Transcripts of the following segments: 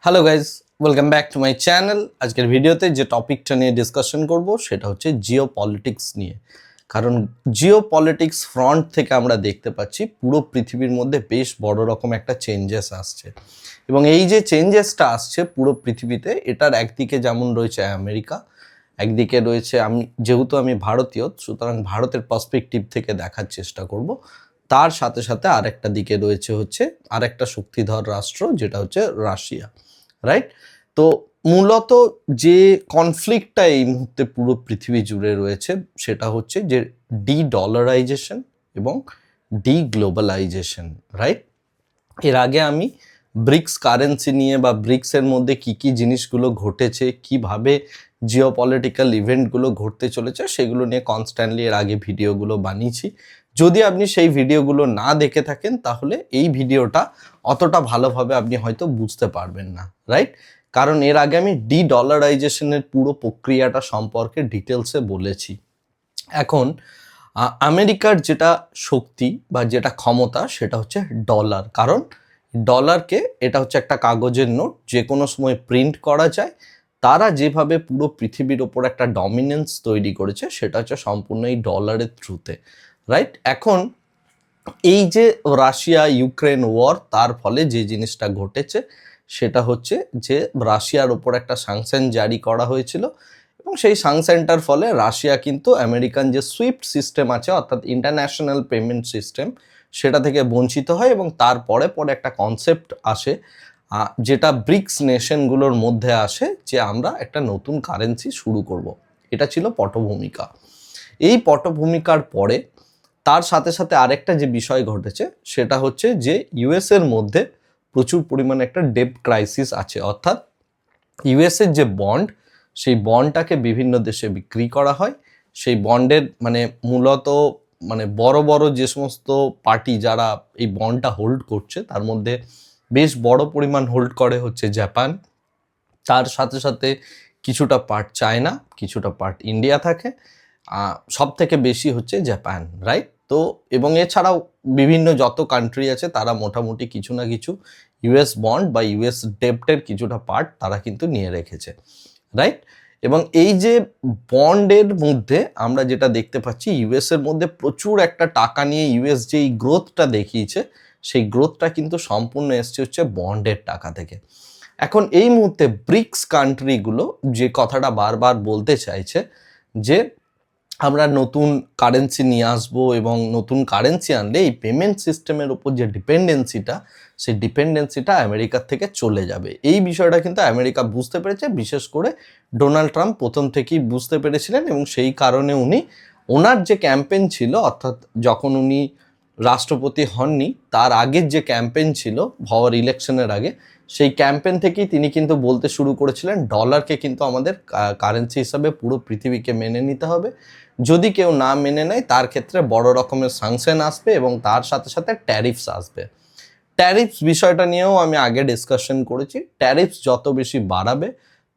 Hello guys, welcome back to my channel. আজকের ভিডিওতে যে টপিকটা নিয়ে ডিসকাশন করব সেটা হচ্ছে জিও পলিটিক্স নিয়ে। কারণ জিও পলিটিক্স ফ্রন্ট থেকে আমরা দেখতে পাচ্ছি পুরো পৃথিবীর মধ্যে বেশ বড় রকম একটা চেঞ্জেস আসছে, এবং এই যে চেঞ্জেসটা আসছে পুরো পৃথিবীতে, এটার একদিকে যেমন রয়েছে আমেরিকা, একদিকে রয়েছে যেহেতু আমি ভারতীয়, সুতরাং ভারতের পার্সপেক্টিভ থেকে দেখার চেষ্টা করব। তার সাথে সাথে আরেকটা দিকে রয়েছে হচ্ছে আরেকটা শক্তিধর রাষ্ট্র, যেটা হচ্ছে রাশিয়া, রাইট? তো মূলত যে কনফ্লিক্টটা এই মুহূর্তে পুরো পৃথিবী জুড়ে রয়েছে সেটা হচ্ছে যে ডলারাইজেশন এবং গ্লোবালাইজেশন, রাইট? এর আগে আমি ব্রিক্স কারেন্সি নিয়ে বা ব্রিক্সের মধ্যে কি কি জিনিসগুলো ঘটেছে, কিভাবে জিওপলিটিক্যাল ইভেন্টগুলো ঘটতে চলেছে, সেগুলো নিয়ে কনস্ট্যান্টলি এর আগে ভিডিওগুলো বানিয়েছি। যদি আপনি সেই ভিডিওগুলো না দেখে থাকেন তাহলে এই ভিডিওটা অতটা ভালোভাবে আপনি হয়তো বুঝতে পারবেন না, রাইট? কারণ এর আগে আমি ডলারাইজেশনের পুরো প্রক্রিয়াটা সম্পর্কে ডিটেলসে বলেছি। এখন আমেরিকার যেটা শক্তি বা যেটা ক্ষমতা সেটা হচ্ছে ডলার। কারণ ডলারকে, এটা হচ্ছে একটা কাগজের নোট, যে কোনো সময় প্রিন্ট করা যায়। তারা যেভাবে পুরো পৃথিবীর ওপর একটা ডমিনেন্স তৈরি করেছে সেটা হচ্ছে সম্পূর্ণ এই ডলারের থ্রুতে, রাইট? এখন এই যে রাশিয়া ইউক্রেন ওয়ার, তার ফলে যে জিনিসটা ঘটেছে সেটা হচ্ছে যে রাশিয়ার ওপর একটা স্যাংশন জারি করা হয়েছিল, এবং সেই স্যাংশনটার ফলে রাশিয়া কিন্তু আমেরিকান যে সুইফট সিস্টেম আছে, অর্থাৎ ইন্টারন্যাশনাল পেমেন্ট সিস্টেম, সেটা থেকে বঞ্চিত হয়। এবং তারপরে একটা কনসেপ্ট আসে, যেটা ব্রিক্স নেশনগুলোর মধ্যে আসে, যে আমরা একটা নতুন কারেন্সি শুরু করব। এটা ছিল পটভূমিকা। এই পটভূমিকার পরে তার সাথে সাথে আরেকটা যে বিষয় ঘটেছে সেটা হচ্ছে যে ইউএসের মধ্যে প্রচুর পরিমাণে একটা ডেট ক্রাইসিস আছে। অর্থাৎ ইউএসের যে বন্ড, সেই বন্ডটাকে বিভিন্ন দেশে বিক্রি করা হয়। সেই বন্ডের মূলত বড় বড় যে সমস্ত পার্টি যারা এই বন্ডটা হোল্ড করছে, তার মধ্যে বেশ বড় পরিমাণ হোল্ড করে হচ্ছে জাপান, তার সাথে সাথে কিছুটা পার্ট চায়না, কিছুটা পার্ট ইন্ডিয়া থাকে, সব থেকে বেশি হচ্ছে জাপান, রাইট? তো এবং এছাড়াও বিভিন্ন যত কান্ট্রি আছে তারা মোটামুটি কিছু না কিছু ইউএস বন্ড বা ইউএস ডেপ্টের কিছুটা পার্ট তারা কিন্তু নিয়ে রেখেছে, রাইট? এবং এই যে বন্ডের মধ্যে আমরা যেটা দেখতে পাচ্ছি, ইউএসের মধ্যে প্রচুর একটা টাকা নিয়ে ইউএস যেই গ্রোথটা দেখিয়েছে, সেই গ্রোথটা কিন্তু সম্পূর্ণ এসছে হচ্ছে বন্ডের টাকা থেকে। এখন এই মুহূর্তে ব্রিক্স কান্ট্রিগুলো যে কথাটা বারবার বলতে চাইছে যে আমরা নতুন কারেন্সি নিয়ে আসবো, এবং নতুন কারেন্সি আনলে এই পেমেন্ট সিস্টেমের উপর যে ডিপেন্ডেন্সিটা, সেই ডিপেন্ডেন্সিটা আমেরিকার থেকে চলে যাবে। এই বিষয়টা কিন্তু আমেরিকা বুঝতে পেরেছে, বিশেষ করে ডোনাল্ড ট্রাম্প প্রথম থেকেই বুঝতে পেরেছিলেন, এবং সেই কারণে উনি ওনার যে ক্যাম্পেন ছিল, অর্থাৎ যখন উনি রাষ্ট্রপতি হননি তার আগের যে ক্যাম্পেন ছিল হওয়ার ইলেকশনের আগে, সেই ক্যাম্পেন থেকেই তিনি কিন্তু বলতে শুরু করেছিলেন ডলারকে কিন্তু আমাদের কারেন্সি হিসাবে পুরো পৃথিবীকে মেনে নিতে হবে। যদি কেউ না মেনে নেয় তার ক্ষেত্রে বড় রকমের স্যাংশন আসবে, এবং তার সাথে সাথে ট্যারিফস আসবে। ট্যারিফস বিষয়টা নিয়েও আমি আগে ডিসকাশন করেছি। ট্যারিফস যত বেশি বাড়াবে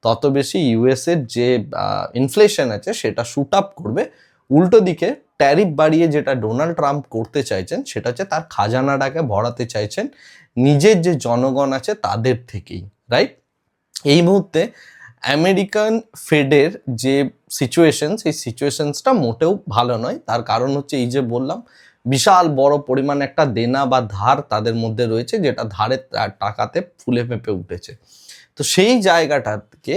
তত বেশি ইউএসের যে ইনফ্লেশন আছে সেটা শুট আপ করবে। উল্টো দিকে ট্যারিফ বাড়িয়ে যেটা ডোনাল্ড ট্রাম্প করতে চাইছেন সেটা হচ্ছে তার খাজানাটাকে ভরাতে চাইছেন নিজের যে জনগণ আছে তাদের থেকেই, রাইট? এই মুহূর্তে আমেরিকান ফেডের যে সিচুয়েশন, সেই সিচুয়েশনসটা মোটেও ভালো নয়। তার কারণ হচ্ছে এই যে বললাম, বিশাল বড় পরিমাণ একটা দেনা বা ধার তাদের মধ্যে রয়েছে, যেটা ধারের টাকাতে ফুলে ফেঁপে উঠেছে। তো সেই জায়গাটাকে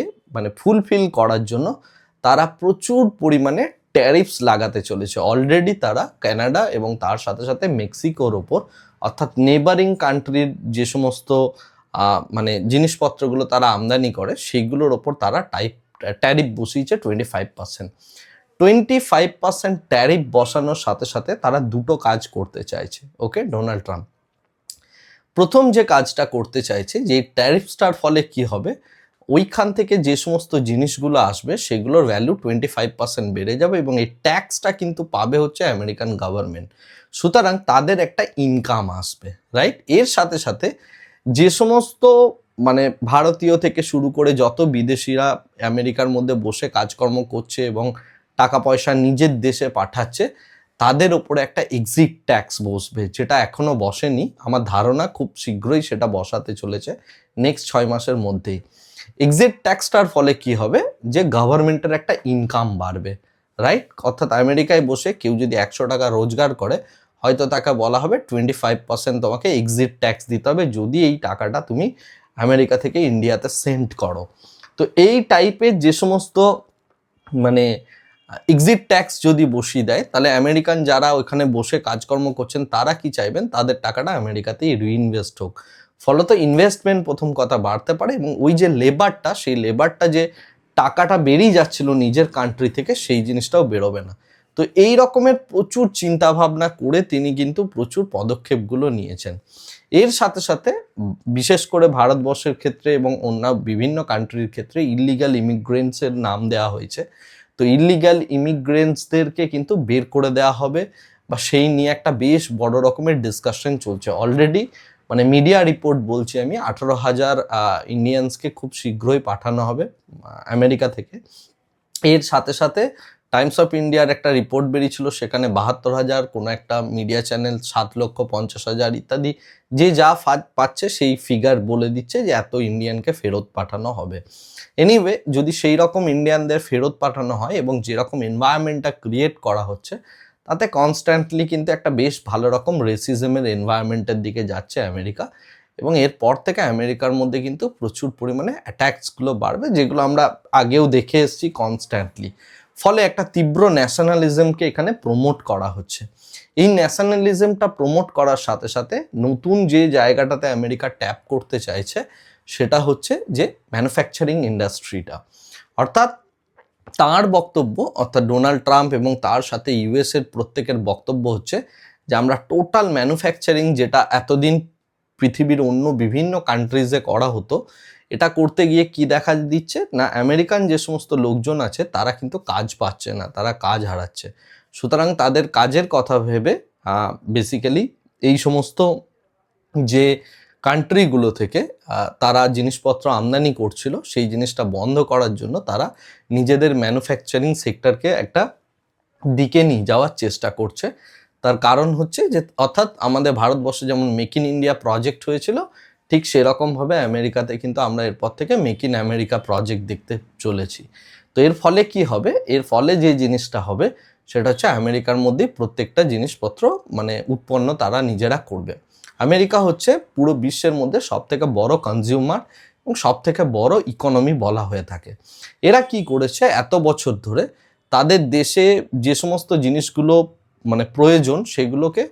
ফুলফিল করার জন্য তারা প্রচুর পরিমাণে ট্যারিফস লাগাতে চলেছে। অলরেডি তারা কানাডা এবং তার সাথে সাথে মেক্সিকোর ওপর, অর্থাৎ নেবারিং কান্ট্রির যে সমস্ত জিনিসপত্রগুলো তারা আমদানি করে সেইগুলোর ওপর তারা ট্যারিফ বসিয়েছে 25%। 25% ট্যারিফ বসানোর সাথে সাথে তারা দুটো কাজ করতে চাইছে, ওকে? ডোনাল্ড ট্রাম্প প্রথম যে কাজটা করতে চাইছে, যে ট্যারিফসটার ফলে কি হবে, ওইখান থেকে যে সমস্ত জিনিসগুলো আসবে সেগুলোর ভ্যালু 25% বেড়ে যাবে, এবং এই ট্যাক্সটা কিন্তু পাবে হচ্ছে আমেরিকান গভর্নমেন্ট। সুতরাং তাদের একটা ইনকাম আসবে, রাইট? এর সাথে সাথে যে সমস্ত ভারতীয় থেকে শুরু করে যত বিদেশিরা আমেরিকার মধ্যে বসে কাজকর্ম করছে এবং টাকা পয়সা নিজের দেশে পাঠাচ্ছে, তাদের ওপরে একটা এক্সিট ট্যাক্স বসবে, যেটা এখনো বসেনি। আমার ধারণা খুব শীঘ্রই সেটা বসাতে চলেছে, নেক্সট 6 মাসের মধ্যেই। এক্সিট ট্যাক্সটার ফলে কি হবে, যে গভর্নমেন্টের একটা ইনকাম বাড়বে, রাইট? অর্থাৎ আমেরিকায় বসে কেউ যদি 100 টাকা রোজগার করে, হয়তো তাকে বলা হবে 25% তোমাকে এক্সিট ট্যাক্স দিতে হবে যদি এই টাকাটা তুমি আমেরিকা থেকে ইন্ডিয়াতে সেন্ড করো। তো এই টাইপের যে সমস্ত মানে এক্সিট ট্যাক্স যদি বসিয়ে দেয়, তাহলে আমেরিকান যারা ওখানে বসে কাজকর্ম করছেন তারা কি চাইবেন, তাদের টাকাটা আমেরিকাতেই রিইনভেস্ট হোক। ফলত ইনভেস্টমেন্ট প্রথম কথা বাড়তে পারে, এবং ওই যে লেবারটা, সেই লেবারটা যে টাকাটা বেরিয়ে যাচ্ছিল নিজের কান্ট্রি থেকে, সেই জিনিসটাও বেরোবে না। তো এই রকমের প্রচুর চিন্তা ভাবনা করে তিনি কিন্তু প্রচুর পদক্ষেপগুলো নিয়েছেন। এর সাথে সাথে বিশেষ করে ভারতবর্ষের ক্ষেত্রে এবং অন্য বিভিন্ন কান্ট্রির ক্ষেত্রে ইল্লিগাল ইমিগ্রেন্টসের নাম দেওয়া হয়েছে। তো ইল্লিগাল ইমিগ্রেন্টসদেরকে কিন্তু বের করে দেওয়া হবে, বা সেই নিয়ে একটা বেশ বড় রকমের ডিসকাশন চলছে অলরেডি। মানে মিডিয়া রিপোর্ট বলছি আমি, 18,000 ইন্ডিয়ানসকে খুব শীঘ্রই পাঠানো হবে আমেরিকা থেকে। এর সাথে সাথে টাইমস অফ ইন্ডিয়ার একটা রিপোর্ট বেরিয়েছিল, সেখানে 72,000, কোনো একটা মিডিয়া চ্যানেল 7,50,000 ইত্যাদি, যে যা পাচ্ছে সেই ফিগার বলে দিচ্ছে যে এত ইন্ডিয়ানকে ফেরত পাঠানো হবে। এনিওয়ে, যদি সেই রকম ইন্ডিয়ানদের ফেরত পাঠানো হয় এবং যেরকম এনভায়রনমেন্টটা ক্রিয়েট করা হচ্ছে, তাতে কনস্ট্যান্টলি কিন্তু একটা বেশ ভালো রকম রেসিজমের এনভায়রনমেন্টের দিকে যাচ্ছে আমেরিকা। এবং এরপর থেকে আমেরিকার মধ্যে কিন্তু প্রচুর পরিমাণে অ্যাট্যাকসগুলো বাড়বে, যেগুলো আমরা আগেও দেখে এসেছি কনস্ট্যান্টলি। ফলে একটা তীব্র ন্যাশনালিজমকে এখানে প্রমোট করা হচ্ছে। এই ন্যাশনালিজমটা প্রমোট করার সাথে সাথে নতুন যে জায়গাটাতে আমেরিকা ট্যাপ করতে চাইছে, সেটা হচ্ছে যে ম্যানুফ্যাকচারিং ইন্ডাস্ট্রিটা। অর্থাৎ তাঁর বক্তব্য, অর্থাৎ ডোনাল্ড ট্রাম্প এবং তার সাথে ইউএসের প্রত্যেকের বক্তব্য হচ্ছে যে আমরা টোটাল ম্যানুফ্যাকচারিং, যেটা এতদিন পৃথিবীর অন্য বিভিন্ন কান্ট্রিজে করা হতো, এটা করতে গিয়ে কি দেখা দিচ্ছে না, আমেরিকান যে সমস্ত লোকজন আছে তারা কিন্তু কাজ পাচ্ছে না, তারা কাজ হারাচ্ছে। সুতরাং তাদের কাজের কথা ভেবে বেসিক্যালি এই সমস্ত যে কান্ট্রিগুলো থেকে তারা জিনিসপত্র আমদানি করছিল, সেই জিনিসটা বন্ধ করার জন্য তারা নিজেদের ম্যানুফ্যাকচারিং সেক্টরকে একটা দিকে নিয়ে যাওয়ার চেষ্টা করছে। তার কারণ হচ্ছে যে, অর্থাৎ আমাদের ভারতবর্ষে যেমন মেক ইন ইন্ডিয়া প্রজেক্ট হয়েছিল, ঠিক সেরকমভাবে আমেরিকাতে কিন্তু আমরা এরপর থেকে মেক ইন আমেরিকা প্রজেক্ট দেখতে চলেছি। তো এর ফলে কি হবে, এর ফলে যে জিনিসটা হবে সেটা হচ্ছে আমেরিকার মধ্যে প্রত্যেকটা জিনিসপত্র মানে উৎপন্ন তারা নিজেরা করবে। আমেরিকা হচ্ছে পুরো বিশ্বের মধ্যে সবথেকে বড় কনজিউমার এবং সবথেকে বড় ইকোনমি বলা হয়ে থাকে। এরা কি করেছে, এত বছর ধরে তাদের দেশে যে সমস্ত জিনিসগুলো মানে প্রয়োজন, সেগুলোকে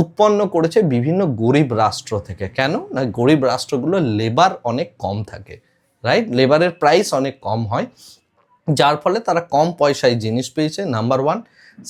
উৎপন্ন করেছে বিভিন্ন গরিব রাষ্ট্র থেকে। কেন না, গরিব রাষ্ট্রগুলো লেবার অনেক কম থাকে, রাইট? লেবারের প্রাইস অনেক কম হয়, যার ফলে তারা কম পয়সায় জিনিস পেয়েছে, নাম্বার ওয়ান।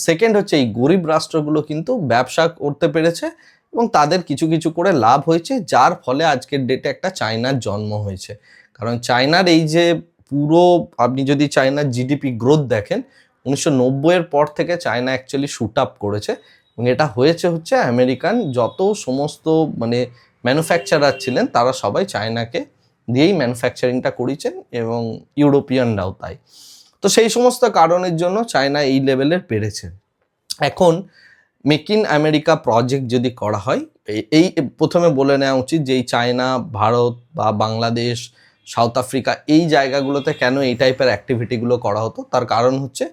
সেকেন্ড হচ্ছে এই গরিব রাষ্ট্রগুলো কিন্তু ব্যবসা করতে পেরেছে এবং তাদের কিছু কিছু করে লাভ হয়েছে, যার ফলে আজকের ডেটে একটা চায়নার জন্ম হয়েছে। কারণ চায়নার এই যে পুরো, আপনি যদি চায়নার জিডিপি গ্রোথ দেখেন, 1990-এর পর থেকে চায়না অ্যাকচুয়ালি শুট আপ করেছে, এবং এটা হয়েছে হচ্ছে আমেরিকান যত সমস্ত মানে ম্যানুফ্যাকচারার ছিলেন তারা সবাই চায়নাকে দিয়েই ম্যানুফ্যাকচারিংটা করেছেন, এবং ইউরোপিয়ানরাও তাই। তো সেই সমস্ত কারণের জন্য চায়না এই লেভেলের পেরেছে। এখন মেক ইন আমেরিকা প্রজেক্ট যদি করা হয়, এই প্রথমে বলে নেওয়া উচিত যে এই চায়না, ভারত বা বাংলাদেশ, সাউথ আফ্রিকা, এই জায়গাগুলোতে কেন এই টাইপের অ্যাক্টিভিটিগুলো করা হতো, তার কারণ হচ্ছে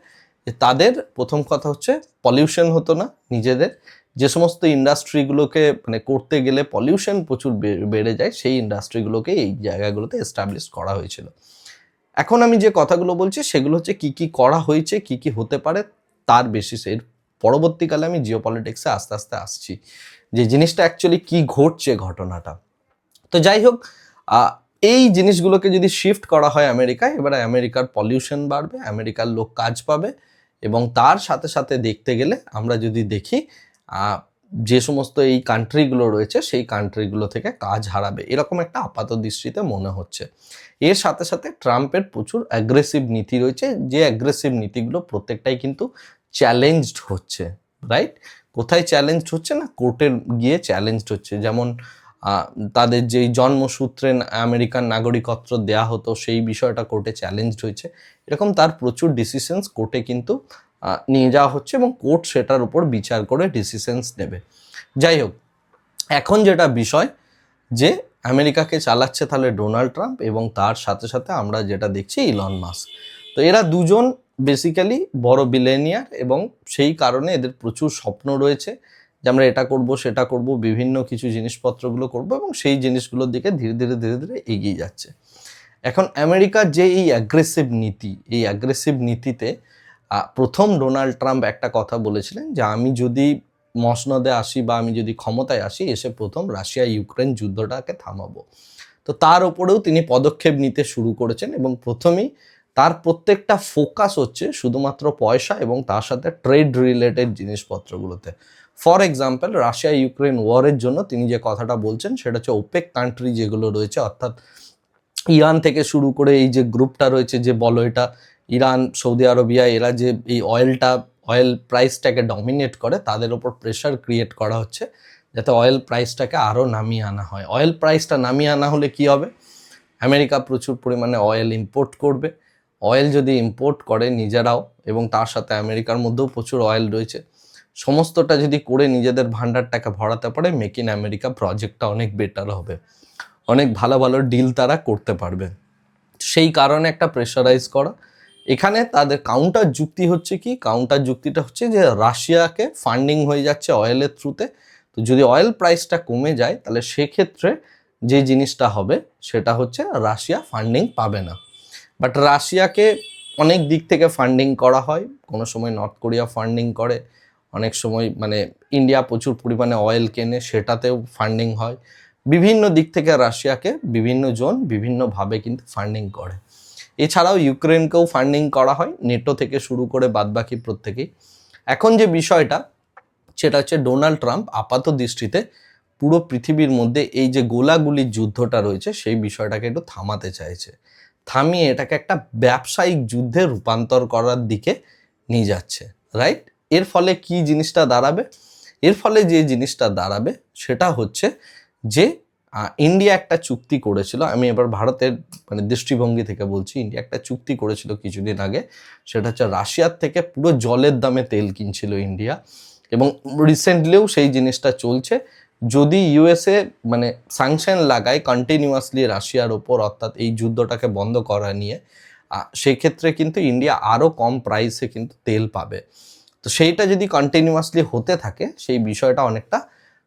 যে তাদের প্রথম কথা হচ্ছে পলিউশন হতো না নিজেদের। যে সমস্ত ইন্ডাস্ট্রিগুলোকে মানে করতে গেলে পলিউশন প্রচুর বেড়ে যায়, সেই ইন্ডাস্ট্রিগুলোকে এই জায়গাগুলোতে এস্টাবলিশ করা হয়েছিল। এখন আমি যে কথাগুলো বলছি সেগুলো হচ্ছে কি কি করা হয়েছে, কি কি হতে পারে তার বেসিসে। পরবর্তীকালে আমি জিওপলিটিক্সে আস্তে আস্তে আসছি যে জিনিসটা অ্যাকচুয়ালি কি ঘটছে ঘটনাটা। তো যাই হোক, এই জিনিসগুলোকে যদি শিফট করা হয় আমেরিকায়, এবারে আমেরিকার পলিউশন বাড়বে, আমেরিকার লোক কাজ পাবে, এবং তার সাথে সাথে দেখতে গেলে আমরা যদি দেখি যে সমস্ত এই কান্ট্রিগুলো রয়েছে সেই কান্ট্রিগুলো থেকে কাজ হারাবে, এরকম একটা আপাত দৃষ্টিতে মনে হচ্ছে। এর সাথে সাথে ট্রাম্পের প্রচুর অ্যাগ্রেসিভ নীতি রয়েছে, যে অ্যাগ্রেসিভ নীতিগুলো প্রত্যেকটাই কিন্তু চ্যালেঞ্জড হচ্ছে, রাইট? কোথায় চ্যালেঞ্জড হচ্ছে না, কোর্টে গিয়ে চ্যালেঞ্জড হচ্ছে। যেমন তাদের যেই জন্মসূত্রে আমেরিকান নাগরিকত্ব দেয়া হতো, সেই বিষয়টা কোর্টে চ্যালেঞ্জড হয়েছে। এরকম তার প্রচুর ডিসিশনস কোর্টে কিন্তু নিয়ে যাওয়া হচ্ছে এবং কোর্ট সেটার উপর বিচার করে ডিসিশনস নেবে। যাই হোক, এখন যেটা বিষয় যে আমেরিকাকে চালাচ্ছে তাহলে ডোনাল্ড ট্রাম্প এবং তার সাথে সাথে আমরা যেটা দেখছি ইলন মাস্ক। তো এরা দুজন বেসিক্যালি বড় বিলেনিয়ার এবং সেই কারণে এদের প্রচুর স্বপ্ন রয়েছে যে আমরা এটা করব সেটা করব, বিভিন্ন কিছু জিনিসপত্রগুলো করব এবং সেই জিনিসগুলোর দিকে ধীরে ধীরে ধীরে ধীরে এগিয়ে যাচ্ছে। এখন আমেরিকার যে এই অ্যাগ্রেসিভ নীতি, এই অ্যাগ্রেসিভ নীতিতে প্রথম ডোনাল্ড ট্রাম্প একটা কথা বলেছিলেন যে আমি যদি মসনদে আসি বা আমি যদি ক্ষমতায় আসি, এসে প্রথম রাশিয়া ইউক্রেন যুদ্ধটাকে থামাবো। তো তার উপরেও তিনি পদক্ষেপ নিতে শুরু করেছেন এবং প্রথমেই তার প্রত্যেকটা ফোকাস হচ্ছে শুধুমাত্র পয়সা এবং তার সাথে ট্রেড রিলেটেড জিনিসপত্রগুলোতে। ফর এক্সাম্পল, রাশিয়া ইউক্রেন ওয়ারের জন্য তিনি যে কথাটা বলছেন সেটা হচ্ছে ওপেক কান্ট্রি যেগুলো রয়েছে, অর্থাৎ ইরান থেকে শুরু করে এই যে গ্রুপটা রয়েছে, যে বলো এটা ইরান, সৌদি আরবিয়া, এরা যে এই অয়েল প্রাইসটাকে ডমিনেট করে, তাদের ওপর প্রেশার ক্রিয়েট করা হচ্ছে যাতে অয়েল প্রাইসটাকে আরও নামিয়ে আনা হয়। অয়েল প্রাইসটা নামিয়ে আনা হলে কি হবে? আমেরিকা প্রচুর পরিমাণে অয়েল ইম্পোর্ট করবে। অয়েল যদি ইম্পোর্ট করে নিজেরাও, এবং তার সাথে আমেরিকার মধ্যেও প্রচুর অয়েল রয়েছে, সমস্তটা যদি করে নিজেদের ভান্ডারটাকে ভরাতে পারে, মেক ইন আমেরিকা প্রজেক্টটা অনেক বেটার হবে, অনেক ভালো ভালো ডিল তারা করতে পারবে। সেই কারণে একটা প্রেশারাইজ করা। এখানে তাদের কাউন্টার যুক্তি হচ্ছে কি? কাউন্টার যুক্তিটা হচ্ছে যে রাশিয়াকে ফান্ডিং হয়ে যাচ্ছে অয়েলের থ্রুতে, তো যদি অয়েল প্রাইসটা কমে যায় তাহলে সেক্ষেত্রে যে জিনিসটা হবে সেটা হচ্ছে রাশিয়া ফান্ডিং পাবে না। বাট রাশিয়াকে অনেক দিক থেকে ফান্ডিং করা হয়, কোনো সময় নর্থ কোরিয়া ফান্ডিং করে, অনেক সময় মানে ইন্ডিয়া প্রচুর পরিমাণে অয়েল কেনে, সেটাতেও ফান্ডিং হয়। বিভিন্ন দিক থেকে রাশিয়াকে বিভিন্ন জন বিভিন্নভাবে কিন্তু ফান্ডিং করে। এছাড়াও ইউক্রেনকেও ফান্ডিং করা হয়, নেটো থেকে শুরু করে বাদবাকি প্রত্যেকেই। এখন যে বিষয়টা সেটা হচ্ছে ডোনাল্ড ট্রাম্প আপাত দৃষ্টিতে পুরো পৃথিবীর মধ্যে এই যে গোলাগুলির যুদ্ধটা রয়েছে সেই বিষয়টাকে একটু থামাতে চাইছে, থামিয়ে এটাকে একটা ব্যবসায়িক যুদ্ধে রূপান্তর করার দিকে নিয়ে যাচ্ছে, রাইট? এর ফলে কি জিনিসটা দাঁড়াবে? এর ফলে যে জিনিসটা দাঁড়াবে সেটা হচ্ছে যে ইন্ডিয়া একটা চুক্তি করেছিল, আমি এবার ভারতের মানে দৃষ্টিভঙ্গি থেকে বলছি, ইন্ডিয়া একটা চুক্তি করেছিল কিছুদিন আগে, সেটা হচ্ছে রাশিয়ার থেকে পুরো জলের দামে তেল কিনছিল ইন্ডিয়া, এবং রিসেন্টলিও সেই জিনিসটা চলছে। যদি ইউএসএ মানে স্যাংশন লাগায় কন্টিনিউয়াসলি রাশিয়ার ওপর, অর্থাৎ এই যুদ্ধটাকে বন্ধ করা নিয়ে, সেই ক্ষেত্রে কিন্তু ইন্ডিয়া আরও কম প্রাইসে কিন্তু তেল পাবে। তো সেইটা যদি কন্টিনিউয়াসলি হতে থাকে, সেই বিষয়টা অনেকটা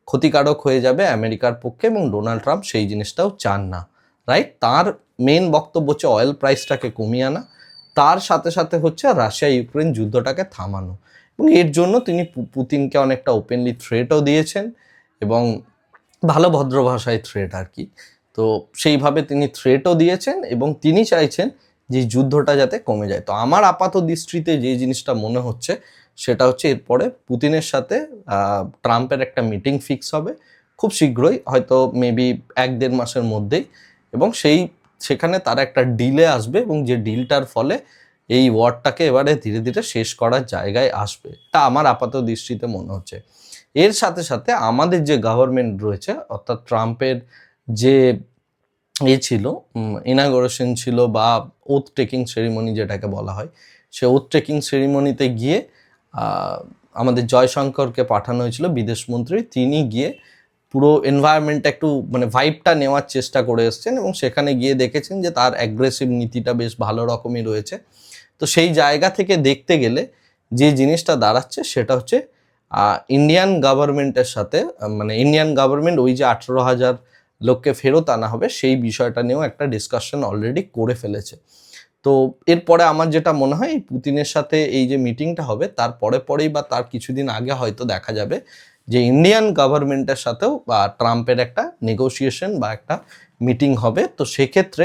ক্ষতিকারক হয়ে যাবে আমেরিকার পক্ষে, এবং ডোনাল্ড ট্রাম্প সেই জিনিসটাও চান না, রাইট? তার মেন বক্তব্য হচ্ছে অয়েল প্রাইসটাকে কমিয়ে আনা, তার সাথে সাথে হচ্ছে রাশিয়া ইউক্রেন যুদ্ধটাকে থামানো, এবং এর জন্য তিনি পুতিনকে অনেকটা ওপেনলি থ্রেটও দিয়েছেন, এবং ভালো ভদ্র ভাষায় থ্রেট আর কি। তো সেইভাবে তিনি থ্রেটও দিয়েছেন এবং তিনি চাইছেন যে যুদ্ধটা যাতে কমে যায়। তো আমার আপাত দৃষ্টিতে যে জিনিসটা মনে হচ্ছে সেটা হচ্ছে এরপরে পুতিনের সাথে ট্রাম্পের একটা মিটিং ফিক্স হবে খুব শীঘ্রই, হয়তো মেবি 1-1.5 মাসের মধ্যেই, এবং সেখানে তারা একটা ডিলে আসবে, এবং যে ডিলটার ফলে এই ওয়ারটাকে এবারে ধীরে ধীরে শেষ করার জায়গায় আসবে, তা আমার আপাত দৃষ্টিতে মনে হচ্ছে। এর সাথে সাথে আমাদের যে গভর্নমেন্ট রয়েছে, অর্থাৎ ট্রাম্পের যে ছিল ইনাগোরেশন ছিল বা ওথ টেকিং সেরিমনি যেটাকে বলা হয়, সে ওথ টেকিং সেরিমনিতে গিয়ে আমাদের জয়শঙ্করকে পাঠানো হয়েছিল বিদেশমন্ত্রী, তিনি গিয়ে পুরো এনভায়রনমেন্টটা একটু মানে ভাইবটা নেওয়ার চেষ্টা করে এসছেন, এবং সেখানে গিয়ে দেখেছেন যে তার অ্যাগ্রেসিভ নীতিটা বেশ ভালো রকমই রয়েছে। তো সেই জায়গা থেকে দেখতে গেলে যে জিনিসটা দাঁড়াচ্ছে সেটা হচ্ছে ইন্ডিয়ান গভর্নমেন্টের সাথে মানে ইন্ডিয়ান গভর্নমেন্ট ওই যে 18,000 লোককে ফেরত আনা হবে সেই বিষয়টা নিয়েও একটা ডিসকাশন অলরেডি করে ফেলেছে। তো এরপরে আমার যেটা মনে হয়, এই পুতিনের সাথে এই যে মিটিংটা হবে তার পরেই বা তার কিছুদিন আগে হয়তো দেখা যাবে যে ইন্ডিয়ান গভর্নমেন্টের সাথেও বা ট্রাম্পের একটা নেগোসিয়েশন বা একটা মিটিং হবে। তো সেক্ষেত্রে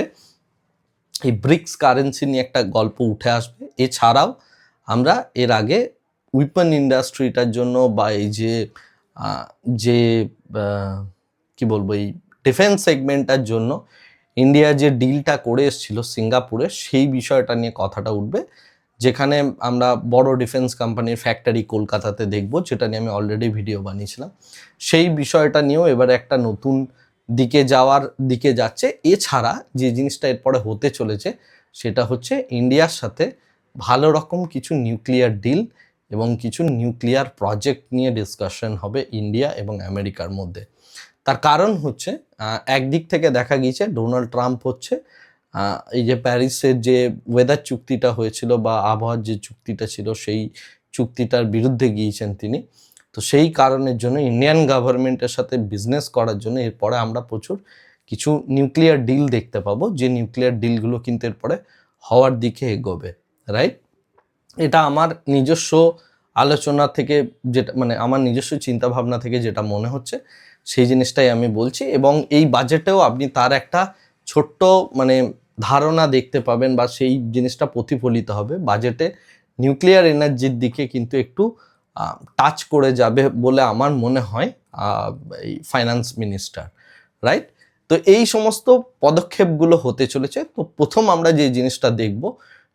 এই ব্রিক্স কারেন্সি নিয়ে একটা গল্প উঠে আসবে। এছাড়াও আমরা এর আগে উইপন ইন্ডাস্ট্রিটার জন্য বা এই যে কি বলবো, এই ডিফেন্স সেগমেন্টটার জন্য ইন্ডিয়া যে ডিলটা করে এসেছিল সিঙ্গাপুরে, সেই বিষয়টা নিয়ে কথাটা উঠবে, যেখানে আমরা বড় ডিফেন্স কোম্পানির ফ্যাক্টরি কলকাতাতে দেখব, যেটা নিয়ে আমি অলরেডি ভিডিও বানিয়েছিলাম। সেই বিষয়টা নিয়েও এবারে একটা নতুন দিকে যাচ্ছে। এছাড়া যে জিনিসটা এরপরে হতে চলেছে সেটা হচ্ছে ইন্ডিয়ার সাথে ভালো রকম কিছু নিউক্লিয়ার ডিল এবং কিছু নিউক্লিয়ার প্রজেক্ট নিয়ে ডিসকাশন হবে ইন্ডিয়া এবং আমেরিকার মধ্যে। তার কারণ হচ্ছে একদিক থেকে দেখা গিয়েছে ডোনাল্ড ট্রাম্প হচ্ছে এই যে প্যারিসের যে ওয়েদার চুক্তিটা হয়েছিল বা আবহাওয়ার যে চুক্তিটা ছিল সেই চুক্তিটার বিরুদ্ধে গিয়েছেন তিনি। তো সেই কারণের জন্য ইন্ডিয়ান গভর্নমেন্টের সাথে বিজনেস করার জন্য এরপরে আমরা প্রচুর কিছু নিউক্লিয়ার ডিল দেখতে পাবো, যে নিউক্লিয়ার ডিলগুলো কিন্তু এরপরে হওয়ার দিকে এগোবে, রাইট? এটা আমার নিজস্ব আলোচনা থেকে যেটা মানে আমার নিজস্ব চিন্তাভাবনা থেকে যেটা মনে হচ্ছে সেই জিনিসটাই আমি বলছি। এবং এই বাজেটেও আপনি তার একটা ছোট্ট মানে ধারণা দেখতে পাবেন বা সেই জিনিসটা প্রতিফলিত হবে বাজেটে। নিউক্লিয়ার এনার্জির দিকে কিন্তু একটু টাচ করে যাবে বলে আমার মনে হয় এই ফাইন্যান্স মিনিস্টার, রাইট? তো এই সমস্ত পদক্ষেপগুলো হতে চলেছে। তো প্রথম আমরা যে জিনিসটা দেখব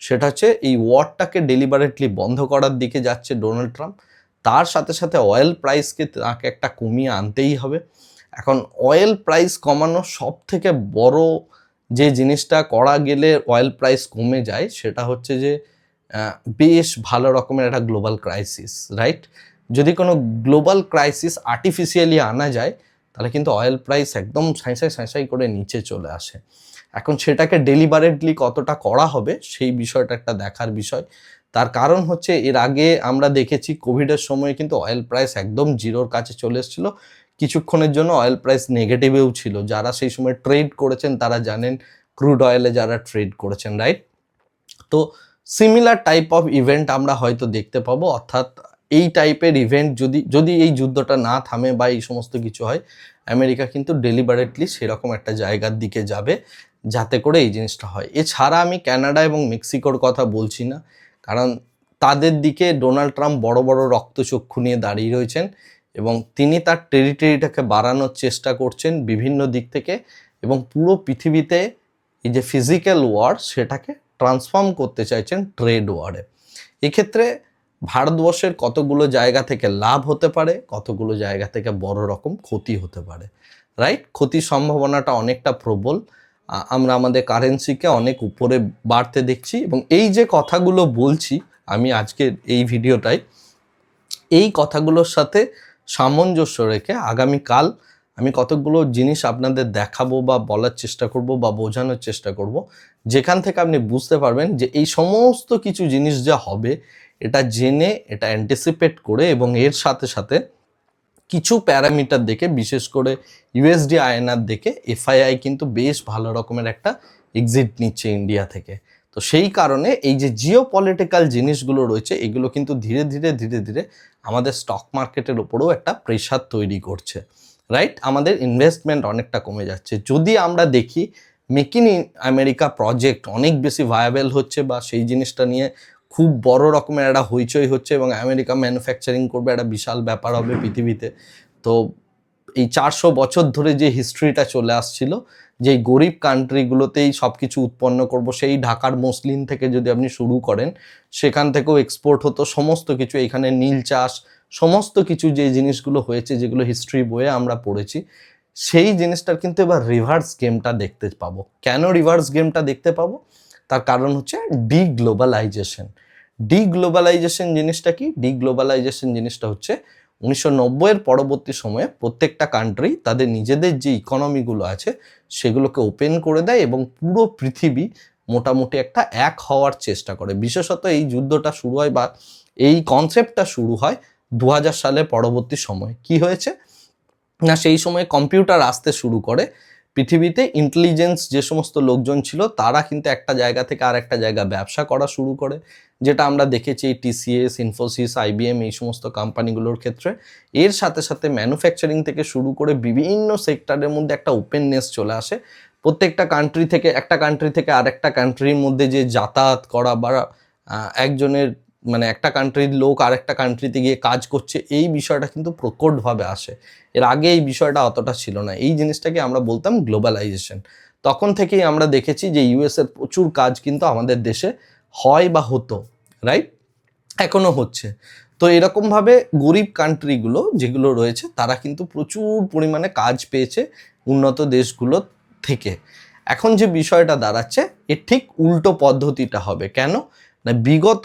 সেটা হচ্ছে এই ওয়ারটাকে ডেলিবারেটলি বন্ধ করার দিকে যাচ্ছে ডোনাল্ড ট্রাম্প। তার সাথে সাথে অয়েল প্রাইসকে তাকে একটা কমিয়ে আনতেই হবে। এখন অয়েল প্রাইস কমানো সব থেকে বড় যে জিনিসটা করা গেলে অয়েল প্রাইস কমে যায় সেটা হচ্ছে যে বেশ ভালো রকমের একটা গ্লোবাল ক্রাইসিস, রাইট? যদি কোনো গ্লোবাল ক্রাইসিস আর্টিফিশিয়ালি আনা যায় তাহলে কিন্তু অয়েল প্রাইস একদম সাঁই করে নিচে চলে আসে। এখন সেটাকে ডেলিবারেটলি কতটা করা হবে সেই বিষয়টা একটা দেখার বিষয়। তার কারণ হচ্ছে এর আগে আমরা দেখেছি কোভিডের সময় কিন্তু অয়েল প্রাইস একদম জিরোর কাছে চলে এসেছিলো। কিছুক্ষণের জন্য অয়েল প্রাইস নেগেটিভেও ছিল। যারা সেই সময় ট্রেড করেছেন তারা জানেন, ক্রুড অয়েলে যারা ট্রেড করেছেন, রাইট? তো সিমিলার টাইপ অফ ইভেন্ট আমরা হয়তো দেখতে পাবো, অর্থাৎ এই টাইপের ইভেন্ট যদি এই যুদ্ধটা না থামে বা এই সমস্ত কিছু হয়, আমেরিকা কিন্তু ডেলিবারেটলি সেরকম একটা জায়গার দিকে যাবে যাতে করে এই জিনিসটা হয়। এছাড়া আমি কানাডা এবং মেক্সিকোর কথা বলছি না, কারণ তাদের দিকে ডোনাল্ড ট্রাম্প বড় বড় রক্তচক্ষু নিয়ে দাঁড়িয়ে রয়েছেন এবং তিনি তার টেরিটরিটাকে বাড়ানোর চেষ্টা করছেন বিভিন্ন দিক থেকে এবং পুরো পৃথিবীতে এই যে ফিজিক্যাল ওয়ার সেটাকে ট্রান্সফর্ম করতে চাইছেন ট্রেড ওয়ারে। এক্ষেত্রে ভারতবর্ষের কতগুলো জায়গা থেকে লাভ হতে পারে, কতগুলো জায়গা থেকে বড় রকম ক্ষতি হতে পারে, রাইট? ক্ষতির সম্ভাবনাটা অনেকটা প্রবল। আমরা আমাদের কারেন্সিকে অনেক উপরে বাড়তে দেখছি এবং এই যে কথাগুলো বলছি আমি আজকের এই ভিডিওটায়, এই কথাগুলোর সাথে সামঞ্জস্য রেখে আগামীকাল আমি কতগুলো জিনিস আপনাদের দেখাবো বা বলার চেষ্টা করব বা বোঝানোর চেষ্টা করব, যেখান থেকে আপনি বুঝতে পারবেন যে এই সমস্ত কিছু জিনিস যা হবে এটা জেনে, এটা অ্যান্টিসিপেট করে এবং এর সাথে সাথে কিছু প্যারামিটার দেখে, বিশেষ করে ইউএসডি আইএনআর দেখে এফআইআই কিন্তু বেশ ভালো রকমের একটা এক্সিট নিচ্ছে ইন্ডিয়া থেকে। তো সেই কারণে এই যে জিও পলিটিক্যাল জিনিসগুলো রয়েছে এগুলো কিন্তু ধীরে ধীরে আমাদের স্টক মার্কেটের ওপরেও একটা প্রেশার তৈরি করছে, রাইট? আমাদের ইনভেস্টমেন্ট অনেকটা কমে যাচ্ছে। যদি আমরা দেখি মেক ইন আমেরিকা প্রজেক্ট অনেক বেশি ভায়াবেল হচ্ছে বা সেই জিনিসটা নিয়ে খুব বড় রকমের একটা হইচই হচ্ছে এবং আমেরিকা ম্যানুফ্যাকচারিং করবে, একটা বিশাল ব্যাপার হবে পৃথিবীতে। তো এই 400 বছর ধরে যে হিস্ট্রিটা চলে আসছিল, যে গরিব কান্ট্রিগুলোতেই সব কিছু উৎপন্ন করব, সেই ঢাকার মসলিন থেকে যদি আপনি শুরু করেন সেখান থেকেও এক্সপোর্ট হতো সমস্ত কিছু, এখানে নীল চাষ সমস্ত কিছু যে জিনিসগুলো হয়েছে যেগুলো হিস্ট্রি বইয়ে আমরা পড়েছি, সেই জিনিসটার কিন্তু এবার রিভার্স গেমটা দেখতে পাবো। কেন রিভার্স গেমটা দেখতে পাবো? তার কারণ হচ্ছে ডিগ্লোবালাইজেশন। ডিগ্লোবালাইজেশন জিনিসটা কি? ডিগ্লোবালাইজেশন জিনিসটা হচ্ছে 1990-এর পরবর্তী সময়ে প্রত্যেকটা কান্ট্রি তাদের নিজেদের যে ইকোনমিগুলো আছে সেগুলোকে ওপেন করে দেয় এবং পুরো পৃথিবী মোটামুটি একটা এক হওয়ার চেষ্টা করে। বিশেষত এই যুদ্ধটা শুরু হয় বা এই কনসেপ্টটা শুরু হয় 2000 সালের পরবর্তী সময়। কি হয়েছে না, সেই সময় কম্পিউটার আসতে শুরু করে পৃথিবীতে। ইন্টেলিজেন্স যে সমস্ত লোকজন ছিল তারা কিন্তু একটা জায়গা থেকে আর একটা জায়গা ব্যবসা করা শুরু করে, যেটা আমরা দেখেছি টিসিএস, ইনফোসিস, আইবিএম এই সমস্ত কোম্পানিগুলোর ক্ষেত্রে। এর সাথে সাথে ম্যানুফ্যাকচারিং থেকে শুরু করে বিভিন্ন সেক্টরের মধ্যে একটা ওপেননেস চলে আসে। প্রত্যেকটা কান্ট্রি থেকে, একটা কান্ট্রি থেকে আরেকটা কান্ট্রির মধ্যে যে যাতায়াত করা বা একজনের মানে একটা কান্ট্রির লোক আরেকটা কান্ট্রিতে গিয়ে কাজ করছে, এই বিষয়টা কিন্তু প্রকটভাবে আসে। এর আগে এই বিষয়টা অতটা ছিল না। এই জিনিসটাকে আমরা বলতাম গ্লোবালাইজেশন। তখন থেকেই আমরা দেখেছি যে ইউএসের প্রচুর কাজ কিন্তু আমাদের দেশে হয় বা হতো, রাইট? এখনো হচ্ছে। তো এরকমভাবে গরিব কান্ট্রিগুলো যেগুলো রয়েছে তারা কিন্তু প্রচুর পরিমাণে কাজ পেয়েছে উন্নত দেশগুলো থেকে। এখন যে বিষয়টা দাঁড়াচ্ছে এর ঠিক উল্টো পদ্ধতিটা হবে। কেন মানে বিগত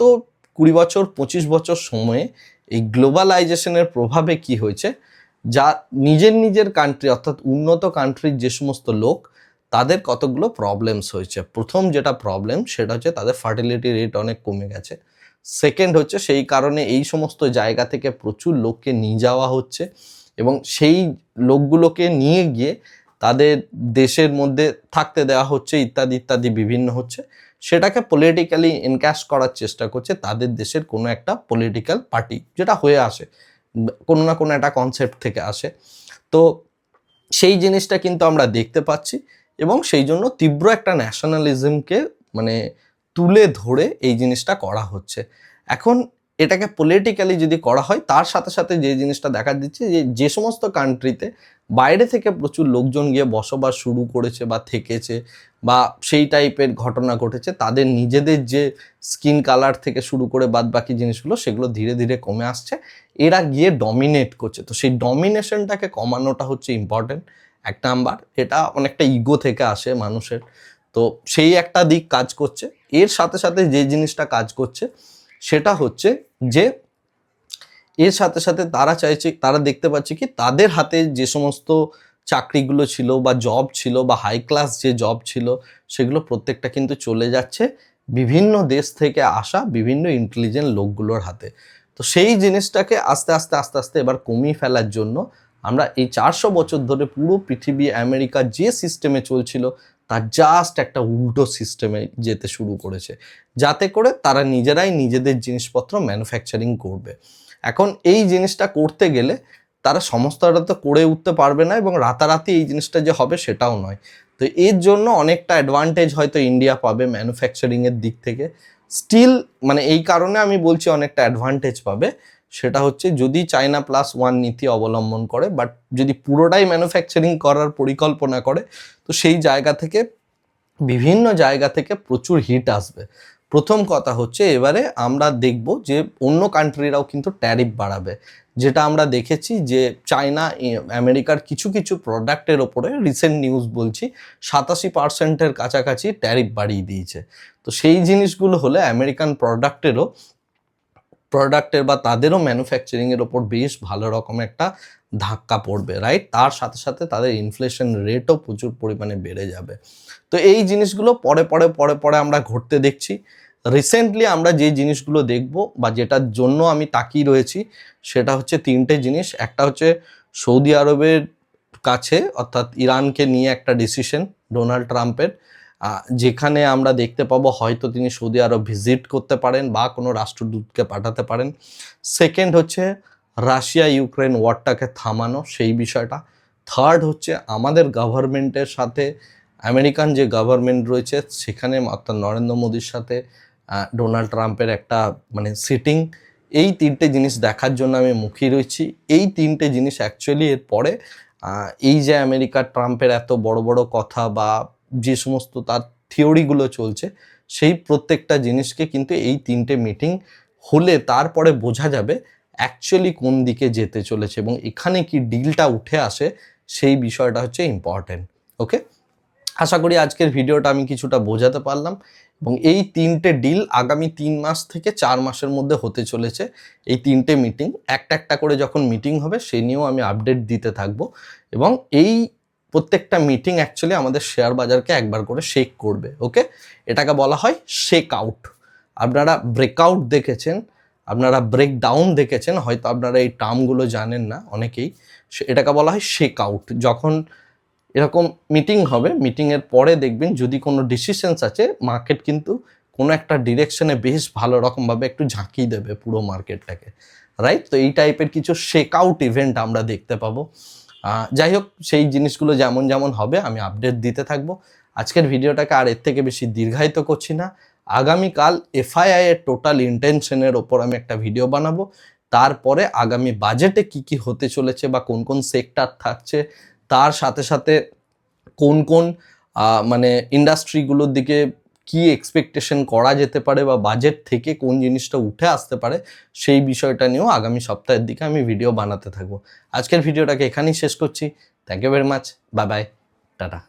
20 বছর 25 বছর সময়ে এই গ্লোবালাইজেশনের প্রভাবে কি হয়েছে, যা নিজের কান্ট্রি অর্থাৎ উন্নত কান্ট্রির যে সমস্ত লোক তাদের কতগুলো প্রবলেমস হয়েছে। প্রথম যেটা প্রবলেম সেটা হচ্ছে তাদের ফার্টিলিটি রেট অনেক কমে গেছে। সেকেন্ড হচ্ছে সেই কারণে এই সমস্ত জায়গা থেকে প্রচুর লোককে নিয়ে যাওয়া হচ্ছে এবং সেই লোকগুলোকে নিয়ে গিয়ে তাদের দেশের মধ্যে থাকতে দেওয়া হচ্ছে ইত্যাদি ইত্যাদি বিভিন্ন হচ্ছে, সেটাকে পলিটিক্যালি এনক্যাশ করার চেষ্টা করছে তাদের দেশের কোনো একটা পলিটিক্যাল পার্টি, যেটা হয়ে আসে কোনো না কোনো একটা কনসেপ্ট থেকে আসে। তো সেই জিনিসটা কিন্তু আমরা দেখতে পাচ্ছি এবং সেই জন্য তীব্র একটা ন্যাশনালিজমকে মানে তুলে ধরে এই জিনিসটা করা হচ্ছে। এখন এটাকে পলিটিক্যালি যদি করা হয়, তার সাথে সাথে যে জিনিসটা দেখা দিচ্ছে যে সমস্ত কান্ট্রিতে বাইরে থেকে প্রচুর লোকজন গিয়ে বসবাস শুরু করেছে বা থেকেছে বা সেই টাইপের ঘটনা ঘটেছে, তাদের নিজেদের যে স্কিন কালার থেকে শুরু করে বাদ বাকি জিনিসগুলো সেগুলো ধীরে ধীরে কমে আসছে, এরা গিয়ে ডমিনেট করছে। তো সেই ডমিনেশনটাকে কমানোটা হচ্ছে ইম্পর্টেন্ট এক নাম্বার। এটা অনেকটা ইগো থেকে আসে মানুষের, তো সেই একটা দিক কাজ করছে। এর সাথে সাথে যে জিনিসটা কাজ করছে সেটা হচ্ছে যে এর সাথে সাথে তারা চাইছে, তারা দেখতে পাচ্ছে কি তাদের হাতে যে সমস্ত চাকরিগুলো ছিল বা জব ছিল বা হাই ক্লাস যে জব ছিল সেগুলো প্রত্যেকটা কিন্তু চলে যাচ্ছে বিভিন্ন দেশ থেকে আসা বিভিন্ন ইন্টেলিজেন্ট লোকগুলোর হাতে। তো সেই জিনিসটাকে আস্তে আস্তে আস্তে আস্তে এবার কমিয়ে ফেলার জন্য আমরা এই 400 বছর ধরে পুরো পৃথিবী আমেরিকা যে সিস্টেমে চলছিল তার জাস্ট একটা উল্টো সিস্টেমে যেতে শুরু করেছে, যাতে করে তারা নিজেরাই নিজেদের জিনিসপত্র ম্যানুফ্যাকচারিং করবে। এখন এই জিনিসটা করতে গেলে তারা সমস্তটা তো করে উঠতে পারবে না এবং রাতারাতি এই জিনিসটা যে হবে সেটাও নয়। তো এর জন্য অনেকটা অ্যাডভান্টেজ হয়তো ইন্ডিয়া পাবে ম্যানুফ্যাকচারিংয়ের দিক থেকে। স্টিল মানে এই কারণে আমি বলছি অনেকটা অ্যাডভান্টেজ পাবে, সেটা হচ্ছে যদি চায়না প্লাস ওয়ান নীতি অবলম্বন করে, বাট যদি পুরোটাই ম্যানুফ্যাকচারিং করার পরিকল্পনা করে তো সেই জায়গা থেকে বিভিন্ন জায়গা থেকে প্রচুর হিট আসবে। প্রথম কথা হচ্ছে এবারে আমরা দেখব যে অন্য কান্ট্রিরাও কিন্তু ট্যারিফ বাড়াবে, যেটা আমরা দেখেছি যে চায়না আমেরিকার কিছু কিছু প্রোডাক্টের ওপরে রিসেন্ট নিউজ বলছি 87% কাছাকাছি ট্যারিফ বাড়িয়ে দিয়েছে। তো সেই জিনিসগুলো হলে আমেরিকান প্রোডাক্টের বা তাদেরও ম্যানুফ্যাকচারিংয়ের ওপর বেশ ভালো রকম একটা ধাক্কা পড়বে, রাইট? তার সাথে সাথে তাদের ইনফ্লেশন রেটও প্রচুর পরিমাণে বেড়ে যাবে। তো এই জিনিসগুলো পরে পরে পরে পরে আমরা ঘটতে দেখছি। রিসেন্টলি আমরা যে জিনিসগুলো দেখব বা যেটার জন্য আমি তাকিয়ে রয়েছি সেটা হচ্ছে তিনটে জিনিস। একটা হচ্ছে সৌদি আরবের কাছে অর্থাৎ ইরানকে নিয়ে একটা ডিসিশন ডোনাল্ড ট্রাম্পের, যেখানে আমরা দেখতে পাবো হয়তো তিনি সৌদি আরব ভিজিট করতে পারেন বা কোনো রাষ্ট্রদূতকে পাঠাতে পারেন। সেকেন্ড হচ্ছে রাশিয়া ইউক্রেন ওয়ারটাকে থামানো, সেই বিষয়টা। থার্ড হচ্ছে আমাদের গভর্নমেন্টের সাথে আমেরিকান যে গভর্নমেন্ট রয়েছে সেখানে অর্থাৎ নরেন্দ্র মোদীর সাথে ডোনাল্ড ট্রাম্পের একটা মানে সিটিং। এই তিনটে জিনিস দেখার জন্য আমি মুখিয়ে রয়েছি। এই তিনটে জিনিস অ্যাকচুয়ালি এর পরে এই যে আমেরিকার ট্রাম্পের এত বড় বড় কথা বা যে সমস্ত তার থিওরিগুলো চলছে সেই প্রত্যেকটা জিনিসকে কিন্তু এই তিনটে মিটিং হলে তারপরে বোঝা যাবে অ্যাকচুয়ালি কোন দিকে যেতে চলেছে এবং এখানে কি ডিলটা উঠে আসে সেই বিষয়টা হচ্ছে ইম্পর্টেন্ট। ওকে, আশা করি আজকের ভিডিওটা আমি কিছুটা বোঝাতে পারলাম এবং এই তিনটে ডিল আগামী 3 মাস থেকে 4 মাসের মধ্যে হতে চলেছে। এই তিনটে মিটিং একটা একটা করে যখন মিটিং হবে সেই নিয়েও আমি আপডেট দিতে থাকবো এবং এই প্রত্যেকটা মিটিং অ্যাকচুয়ালি আমাদের শেয়ার বাজারকে একবার করে শেক করবে। ওকে, এটাকে বলা হয় শেক আউট। আপনারা ব্রেকআউট দেখেছেন, আপনারা ব্রেক ডাউন দেখেছেন, হয়তো আপনারা এই টার্মগুলো জানেন না অনেকেই। এটাকে বলা হয় শেক আউট। যখন এরকম মিটিং হবে, মিটিংয়ের পরে দেখবেন যদি কোনো ডিসিশনস আছে মার্কেট কিন্তু কোনো একটা ডিরেকশনে বেশ ভালো রকমভাবে একটু ঝাঁকিয়ে দেবে পুরো মার্কেটটাকে, রাইট? তো এই টাইপের কিছু শেক আউট ইভেন্ট আমরা দেখতে পাবো। যাই হোক, সেই জিনিসগুলো যেমন যেমন হবে আমি আপডেট দিতে থাকবো। আজকের ভিডিওটাকে আর এর থেকে বেশি দীর্ঘায়িত করছি না। আগামীকাল এফআইআই এর টোটাল ইন্টেনশনের ওপর আমি একটা ভিডিও বানাবো। তারপরে আগামী বাজেটে কি কি হতে চলেছে বা কোন কোন সেক্টর থাকছে, তার সাথে সাথে কোন কোন মানে ইন্ডাস্ট্রিগুলোর দিকে কি এক্সপেকটেশন করা যেতে পারে বা বাজেট থেকে কোন জিনিসটা উঠে আসতে পারে সেই বিষয়টা নিয়েও আগামী সপ্তাহের দিকে আমি ভিডিও বানাতে থাকবো। আজকের ভিডিওটাকে এখানেই শেষ করছি। Thank you very much, bye bye, tata.